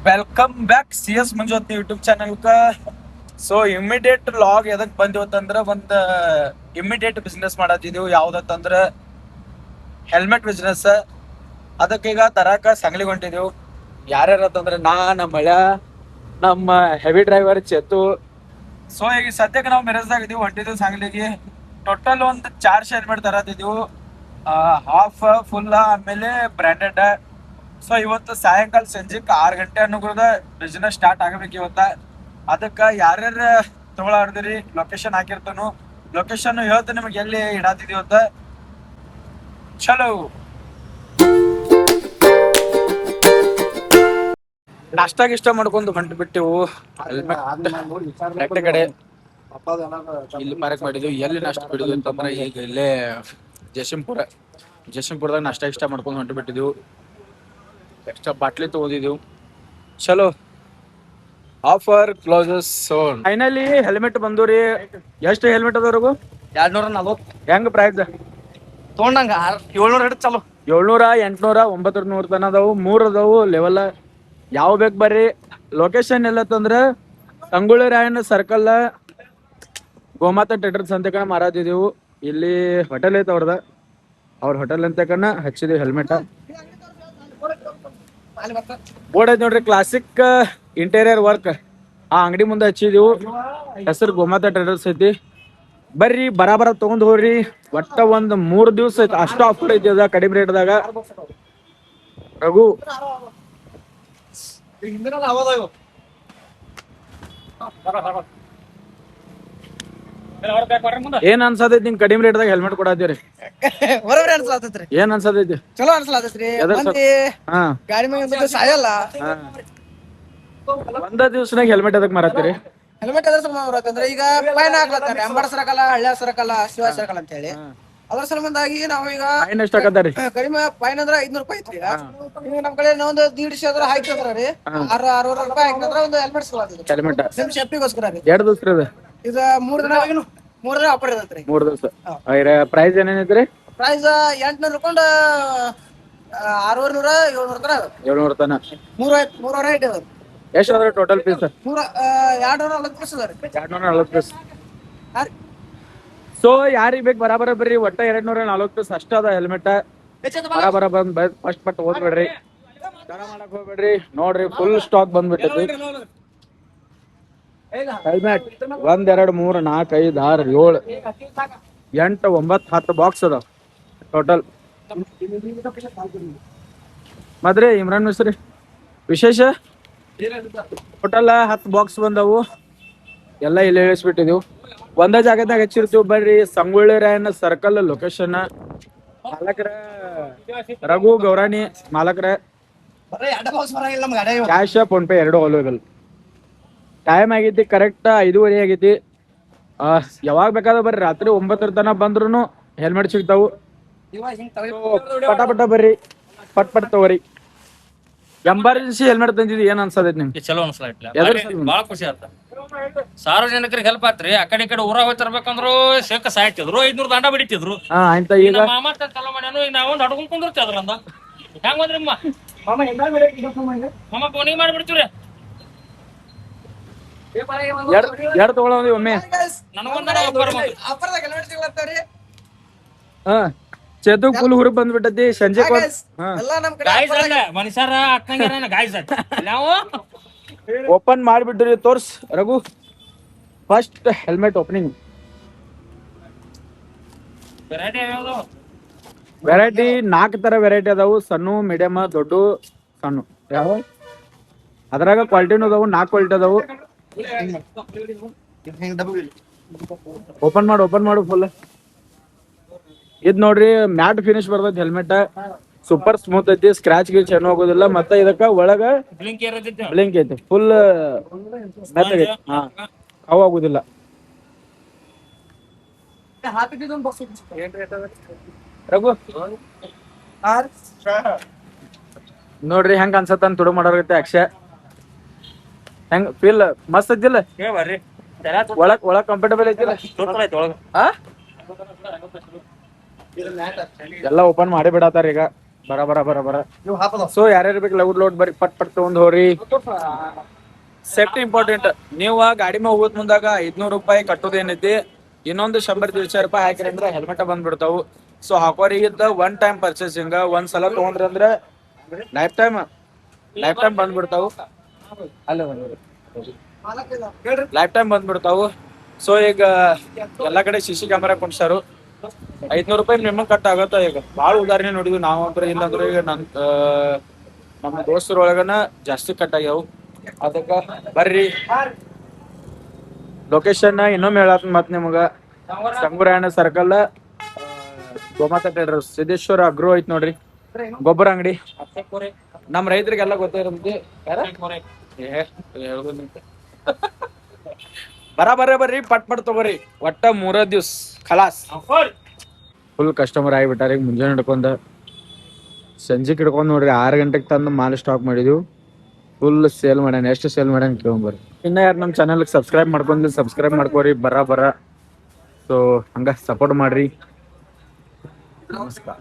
Welcome back C S ಮಂಜುವತ್ YouTube channel so immediate ಲಾಗ್ ಎದಕ್ ಬಂದಿವತ್ತಂದ್ರ ಒಂದ್ ಇಮಿಡಿಯೇಟ್ ಬಿಸ್ನೆಸ್ ಮಾಡತ್ತಿದೀವಿ ಯಾವ್ದತ್ತಂದ್ರ ಹೆಲ್ಮೆಟ್ ಬಿಸ್ನೆಸ್. ಅದಕ್ಕೀಗ ತರಾಕ ಸಂಗ್ಲಿಗೆ ಹೊಂಟಿದೀವಿ. ಯಾರ್ಯಾರತ್ತಂದ್ರ ನಮ್ಮ ಮಳ್ಯ, ನಮ್ಮ ಹೆವಿ ಡ್ರೈವರ್ ಚೇತು. ಸೊ ಈಗ ಸದ್ಯಕ್ಕೆ ನಾವು ಮೆರೆಸ್ದಾಗ ಇದೀವಿ, ಹೊಂಟಿದೀವಿ ಸಂಗ್ಲಿಗೆ. ಟೋಟಲ್ ಒಂದು 4 ಹೆಲ್ಮೆಟ್ ತರತ್ತಿದೀವಿ, ಹಾಫ್ ಫುಲ್ ಆಮೇಲೆ ಬ್ರ್ಯಾಂಡೆಡ್. ಸೊ ಇವತ್ತು ಸಾಯಂಕಾಲ ಸಂಜೆಕ್ 6 ಗಂಟೆ ಅನ್ನೋದ ಬಿಸ್ನೆಸ್ ಸ್ಟಾರ್ಟ್ ಆಗಬೇಕು ಇವತ್ತ. ಅದಕ್ಕ ಯಾರ್ಯಾರ ತಗೊಳಾರ್ದಿರಿ ಲೊಕೇಶನ್ ಹಾಕಿರ್ತಾನು. ಲೊಕೇಶನ್ ಹೇಳ್ತ ನಿಮಗೆ ಎಲ್ಲಿ ಇಡಾತಿದೀವಿ ಅಂತ. ಚಲೋ ನಾಷ್ಟಾಗ ಇಷ್ಟ ಮಾಡ್ಕೊಂಡು ಹೊಂಟು ಬಿಟ್ಟಿವು. ಕಡೆ ಇಲ್ಲಿ ಪಾರ್ಕ್ ಮಾಡಿದ್ವಿ. ಎಲ್ಲಿ ನಾಷ್ಟ ಬಿಡಿದ್ವಿ ಅಂತಂದ್ರೆ ಈಗ ಇಲ್ಲೇ ಜಯಸಿಂಪುರದಾಗ ನಾಷ್ಟ ಇಷ್ಟ ಮಾಡ್ಕೊಂಡು ಹೊಂಟು ಬಿಟ್ಟಿದ್ವಿ. ಎಕ್ಸ್ಟ್ರಾ ಬಾಟ್ಲಿ ತಗೊಂಡಿದ್ದೀವಿ. ಚಲೋ offer closes soon. Finally helmet ಬಂದೂರಿ. ಎಷ್ಟು ಹೆಲ್ಮೆಟ್ ಅದ್ರಗೂ? 240. ಹೆಂಗ್ ಪ್ರೈಸ್ ತೊಗೊಂಡಂಗ 700 ಹಿಡಿದು ಚಲೋ. 700, 800, 900 ತನ ಅದಾವು. 3 ಅದಾವು ಲೆವೆಲ್. ಯಾವ ಬೇಕು ಬರ್ರಿ. ಲೊಕೇಶನ್ ಎಲ್ಲತ್ತಂದ್ರ ಸಂಗೊಳ್ಳಿ ರಾಯಣ್ಣ ಸರ್ಕಲ್ ಗೋಮಾತಾ ಟ್ರೇಡರ್ಸ್ ಅಂತ ಕಣ ಮಾರಾತಿದೀವು. ಇಲ್ಲಿ ಹೋಟೆಲ್ ಐತೆ ಅವ್ರ ಹೋಟೆಲ್ ಅಂತ ಕಣ ಹಚ್ಚಿದೀವಿ ಹೆಲ್ಮೆಟ್. ಬೋರ್ಡ್ ಐತಿ ನೋಡ್ರಿ, ಕ್ಲಾಸಿಕ್ ಇಂಟೀರಿಯರ್ ವರ್ಕ್. ಆ ಅಂಗಡಿ ಮುಂದೆ ಹಚ್ಚಿದೀವು. ಹೆಸರು ಗೋಮಾತಾ ಟ್ರೇಡರ್ಸ್ ಐತಿ. ಬರ್ರಿ ಬರಾಬರ ತಗೊಂಡ್ ಹೋಗ್ರಿ. ಒಟ್ಟ ಒಂದ್ 3 ದಿವಸ ಐತಿ ಅಷ್ಟು ಆಫರ್ ಐತಿ ಅದ ಕಡಿಮೆ ರೇಟ್ದಾಗ. ರಘು ಏನ್ ಅನ್ಸತೈತಿ ನಿಂಗ್ ಕಡಿಮೆ ರೇಟ್ದಾಗ ಹೆಲ್ಮೆಟ್ ಕೊಡತ್ತೀರಿ? ಏನ್ ಅನ್ಸತೈತಿ? ಚಲೋ ಅನ್ಸಲತ್ರಿ. ಗಾಡಿ ಮೇಲೆ ಸಾಯಲ್ಲ. ಒಂದ ದಿವ್ಸನಾಗ ಹೆಲ್ಮೆಟ್ ಅದಕ್ಕೆ ಮಾರತ್ತೀರಿ? ಹೆಲ್ಮೆಟ್ ಅದ್ರ ಸಲ ಬರತ್ತಂದ್ರೆ ಈಗ ಫೈನ್ ಹಾಕ್ಲತ್ತಾರೆ. ಅಂಬಾಡ ಸರಕಲ್ಲ, ಹಳ್ಳ ಸರಕಲ್ಲ, ಶಿವ ಸರಕಲ್ಲ ಅಂತ ಹೇಳಿ. ಅದ್ರ ಸಂಬಂಧಾಗಿ ನಾವು ಈಗ ಫೈನ್ ಎಷ್ಟ್ ಹಾಕತ್ತಾರಿ? ಕಡಿಮೆ ಫೈನ್ ಅಂದ್ರ 500 ರೂಪಾಯಿ ಐತ್ರಿ. ಈಗ ನಮ್ ಕಡೆ ಒಂದು 150 ಅದ್ರ ಹಾಕಿದ್ರ ರೀ. 600 ರೂಪಾಯಿ ಹಾಕಿದ್ರ ಒಂದು ಹೆಲ್ಮೆಟ್ ಸಿಗಲ್ಲ. ಹೆಲ್ಮೆಟ್ ನಿಮ್ ಸೇಫ್ಟಿಗೋಸ್ಕರ ರೀ. 2 ದಿವಸ ಇದು 3 ದಿನ ಆಫರ್ ಇರತ್ರಿ. 3 ದಿವಸ. ಪ್ರೈಸ್ ಏನೇನೈತ್ರಿ? ಪ್ರೈಸ್ 800 ರೂಪಾಯಿ 600 700 ತನ 700 ತನ 300 ರೇಟ್ ಅದ. ಎಷ್ಟು ಅದ್ರ ಟೋಟಲ್ ಪೀಸ್? 240 ಪೀಸ್ ಅದ ರೀ. 240 ಪೀಸ್. ಸೊ ಯಾರಿಗ್ ಬೇಕು ಬರಾಬರ ಬರ್ರಿ. ಒಟ್ಟ 240 ಪೀಸ್ ಅಷ್ಟ ಅದ ಹೆಲ್ಮೆಟ್. ಬರಾಬರ ಬಂದ್ ಫಸ್ಟ್ ಪಟ್ ಓದ್ಬೇಡ್ರಿ, ದರ ಮಾಡಕ್ ಹೋಗ್ಬೇಡ್ರಿ. ನೋಡ್ರಿ ಫುಲ್ ಸ್ಟಾಕ್ ಬಂದ್ಬಿಟ್ಟೈತಿ ಹೆಲ್ಮೆಟ್. 1 2 3 4 5 6 7 8 9 10 ಬಾಕ್ಸ್ ಅದ ಟೋಟಲ್. ಮದ್ರಿ ಇಮ್ರಾನ್ ಮಿಸ್ರಿ ವಿಶೇಷ ಟೋಟಲ್ 10 ಬಾಕ್ಸ್ ಬಂದವು. ಎಲ್ಲ ಇಲ್ಲಿ ಇಳಿಸ್ಬಿಟ್ಟಿದೀವಿ. ಒಂದೇ ಜಾಗದಾಗ ಹಚ್ಚಿರ್ತೀವಿ. ಬರ್ರಿ ಸಂಗೊಳ್ಳಿ ರಾಯಣ್ಣ ಸರ್ಕಲ್ ಲೊಕೇಶನ್. ಮಾಲಕರ ರಘು ಗೌರಾಣಿ ಮಾಲಕರ. Cash PhonePe 2 available. Time ಆಗೈತಿ ಕರೆಕ್ಟ್ 5:30 ಆಗೈತಿ. ಯಾವಾಗ ಬೇಕಾದ್ರೆ ಬರ್ರಿ. ರಾತ್ರಿ 9 ತನ ಬಂದ್ರು ಹೆಲ್ಮೆಟ್ ಸಿಗ್ತಾವು. ಪಟ ಬರ್ರಿ, ಪಟ್ ತಗೋರಿ. ಎಮರ್ಜೆನ್ಸಿ ಹೆಲ್ಮೆಟ್ ತಂದಿದ್ದು ಏನ್ ಅನ್ಸದೈತಿ ನಿಮ್ಗೆ? ಚಲೋ ಅನ್ಸಲ್ಲ, ಬಾಳ ಖುಷಿ ಆತ. ಸಾರ್ವಜನಿಕರಿಗೆ ಹೆಲ್ಪ್ ಆತ್ರಿ. ಆ ಕಡೆ ಊರಾಗ ಹೋಗಿ ತರ್ಬೇಕಂದ್ರು ಶೇಕ ಸಾಯ್ತಿದ್ರು, 500 ದಂಡ ಬಿಡಿತಿದ್ರು. ಈಗ ಮಾಮ ಚಲೋ ಮಾಡ್ಯಾನು. ಈಗ ನಾವೊಂದು ಹಡ್ಕೊಂಡ್ ಕುಂದಿರ್ತಿ ಅದ್ರಂದ. ಹೆಂಗ್ ಬಂದ್ರಿ ಮಾಮ ಫೋನಿಗೆ ಮಾಡ್ಬಿಡ್ತೀವ್ರಿ. ಎರಡು ತಗೊಳ್ಳೋದಿ ಒಮ್ಮೆ. ಚೇತು ಫುಲ್ ಹುರುಪ್ ಬಂದ್ಬಿಟ್ಟತಿ ಸಂಜೆ. ಮನುಷ್ಯರ ಗಾಯ್ಸ್ ನಾವು ಓಪನ್ ಮಾಡ್ಬಿಟ್ರಿ. ತೋರ್ಸ್ Raghu. First helmet opening. Variety 4 ತರ ವೆರೈಟಿ ಅದಾವು. ಸಣ್ಣ, ಮೀಡಿಯಮ್, ದೊಡ್ಡ, ಸಣ್ಣ. ಯಾವ ಅದ್ರಾಗ ಕ್ವಾಲಿಟಿನೂ ಅದಾವು. 4 ಕ್ವಾಲಿಟಿ ಅದಾವು. ಓಪನ್ ಮಾಡು ಫುಲ್. ಇದ್ ನೋಡ್ರಿ ಮ್ಯಾಟ್ ಫಿನಿಶ್ ಬರ್ತೈತಿ ಹೆಲ್ಮೆಟ್. ಸೂಪರ್ ಸ್ಮೂತ್ ಐತಿ. ಸ್ಕ್ರಾಚ್ ಗೀಚ್ ಏನು ಆಗೋದಿಲ್ಲ. ಮತ್ತೆ ಇದಕ್ಕ ಒಳಗ ಬ್ಲಿಂಕ್ ಐತಿ. ಫುಲ್ ಮೆತ್ತಗೈತಿ. ಅವು ಆಗುದಿಲ್ಲ. ರಘು ನೋಡ್ರಿ ಹೆಂಗ ಅನ್ಸತ್ತ ತುಡು ಮಾಡೋರ್ಗತ್ತೆ. ಅಕ್ಷಯ ಹೆಂಗ್ ಫೀಲ್ ಮಸ್ತ್ ಐತಿಲ್ಲ? ಒಳಗ್ ಕಂಫರ್ಟಬಲ್ ಐತಿಲ್ಲ? ಎಲ್ಲ ಓಪನ್ ಮಾಡಿ ಬಿಡತಾರ ಈಗ. ಬರ ನೀವು ಹಾಕೋದು ಸೊ ಯಾರ್ಯಾರು ಬೇಕು ಲೋಡ್ ಬರ್ರಿ ಪಟ್ ತಗೊಂಡ್ ಹೋರಿ. Safety important. ನೀವು ಗಾಡಿ ಮೇಲೆ ಹೋಗೋದ್ ಮುಂದಾಗ 500 ರೂಪಾಯಿ ಕಟ್ಟೋದೇನೈತಿ, ಇನ್ನೊಂದು 100-150 ರೂಪಾಯಿ ಹಾಕಿರಿ ಅಂದ್ರೆ ಹೆಲ್ಮೆಟ್ ಬಂದ್ಬಿಡ್ತಾವು. ಸೊ ಹಾಕೋರಿಗಿದ್ದ ಒನ್ ಟೈಮ್ ಪರ್ಚೇಸಿಂಗ್, ಒಂದ್ ಸಲ ತಗೊಂಡ್ರಿ ಅಂದ್ರೆ ಲೈಫ್ ಟೈಮ್ ಬಂದ್ಬಿಡ್ತಾವು. ಅಲ್ಲೇ ಲೈಫ್ ಟೈಮ್ ಬಂದ್ಬಿಡ್ತಾವು. ಸೊ ಈಗ ಎಲ್ಲಾ ಕಡೆ CC ಕ್ಯಾಮೆರಾ ಕುಂಡ್ಸಾರು. 500 ರೂಪಾಯಿ ನಿಮಗೆ ಕಟ್ ಆಗತ್ತ. ಈಗ ಭಾಳ ಉದಾಹರಣೆ ನೋಡಿದ್ವಿ ನಾವು ಅಂದ್ರೆ, ಇಲ್ಲಾಂದ್ರೆ ಈಗ ನಮ್ಮ ದೋಸ್ತರ ಒಳಗನ ಜಾಸ್ತಿ ಕಟ್ ಆಗ್ಯಾವು. ಅದಕ್ಕ ಬರ್ರಿ. ಲೊಕೇಶನ್ ಇನ್ನೊಮ್ಮೆ ಹೇಳತ್ ಮತ್ ನಿಮಗ, ಸಂಗುರಾಯಣ circle, Gomata traders, Siddeshwara agro ಐತ್ ನೋಡ್ರಿ, ಗೊಬ್ಬರ ಅಂಗಡಿ. ನಮ್ ರೈತರಿಗೆಲ್ಲ ಗೊತ್ತಿರುತ್ತೆ. ಬರ್ರಿ ಪಟ್ ತಗೋರಿ. ಒಟ್ಟ 3 ದಿವ್ಸ ಖಲಾಸ್. Full customer ಆಗಿಬಿಟ್ಟಾರ. ಈಗ ಮುಂಜಾನೆ ಹಿಡ್ಕೊಂಡ ಸಂಜೆಗೆ ಹಿಡ್ಕೊಂಡ್ ನೋಡ್ರಿ 6 ಗಂಟೆಗೆ ತಂದು ಮಾಲ್ ಸ್ಟಾಕ್ ಮಾಡಿದ್ವು. ಫುಲ್ ಸೇಲ್ ಮಾಡ್ಯಾನ. ಎಷ್ಟು ಸೇಲ್ ಮಾಡ್ಯಾನ ಕೇಳ್ಬರ್ರಿ. ಇನ್ನ ಯಾರು ನಮ್ಮ ಚಾನಲ್ಗೆ ಸಬ್ಸ್ಕ್ರೈಬ್ ಮಾಡ್ಕೋರಿ. ಬರ ಸೊ ಹಂಗ ಸಪೋರ್ಟ್ ಮಾಡ್ರಿ. ನಮಸ್ಕಾರ.